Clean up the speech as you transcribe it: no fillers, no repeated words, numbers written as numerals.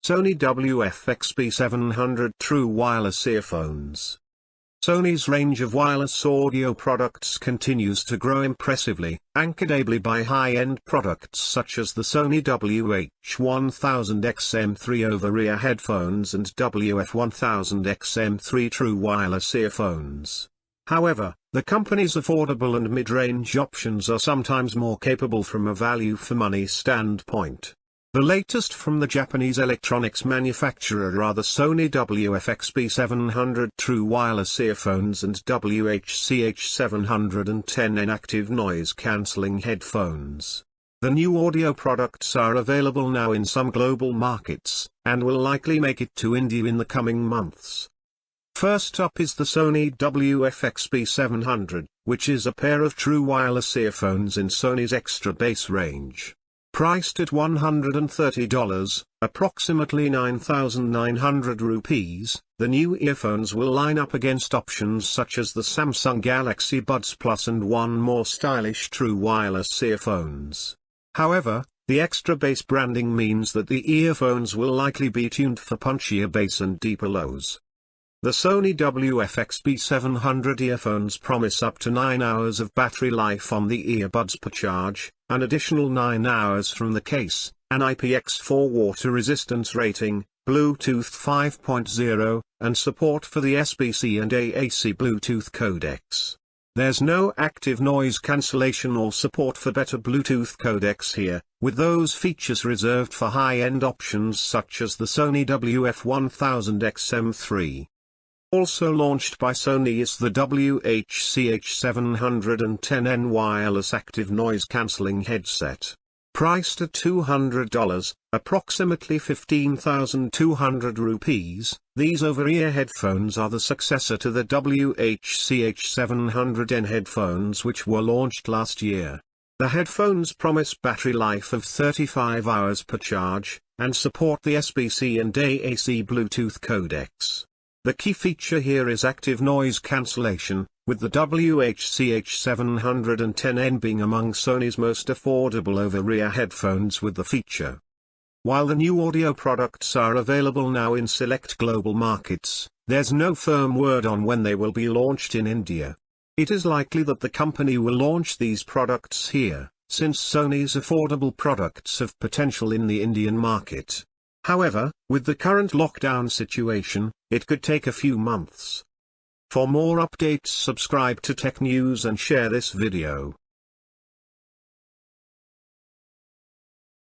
Sony WF-XB700 True Wireless Earphones. Sony's range of wireless audio products continues to grow impressively, anchored ably by high-end products such as the Sony WH-XB700 over-ear headphones and WF-XB700 True Wireless Earphones. However, the company's affordable and mid-range options are sometimes more capable from a value-for-money standpoint. The latest from the Japanese electronics manufacturer are the Sony WF-XB700 True Wireless Earphones and WH-CH710N Active Noise Cancelling Headphones. The new audio products are available now in some global markets, and will likely make it to India in the coming months. First up is the Sony WF-XB700, which is a pair of true wireless earphones in Sony's extra bass range. Priced at $130, approximately 9,900 rupees, the new earphones will line up against options such as the Samsung Galaxy Buds Plus and one more stylish true wireless earphones. However, the extra bass branding means that the earphones will likely be tuned for punchier bass and deeper lows. The Sony WF-XB700 earphones promise up to 9 hours of battery life on the earbuds per charge, an additional 9 hours from the case, an IPX4 water resistance rating, Bluetooth 5.0, and support for the SBC and AAC Bluetooth codecs. There's no active noise cancellation or support for better Bluetooth codecs here, with those features reserved for high-end options such as the Sony WF-XB700. Also launched by Sony is the WH-CH710N wireless active noise cancelling headset. Priced at $200, approximately 15,200 rupees, these over-ear headphones are the successor to the WH-CH700N headphones which were launched last year. The headphones promise battery life of 35 hours per charge, and support the SBC and AAC Bluetooth codecs. The key feature here is active noise cancellation, with the WH-CH710N being among Sony's most affordable over-ear headphones with the feature. While the new audio products are available now in select global markets, there's no firm word on when they will be launched in India. It is likely that the company will launch these products here, since Sony's affordable products have potential in the Indian market. However, with the current lockdown situation, it could take a few months. For more updates, subscribe to Tech News and share this video.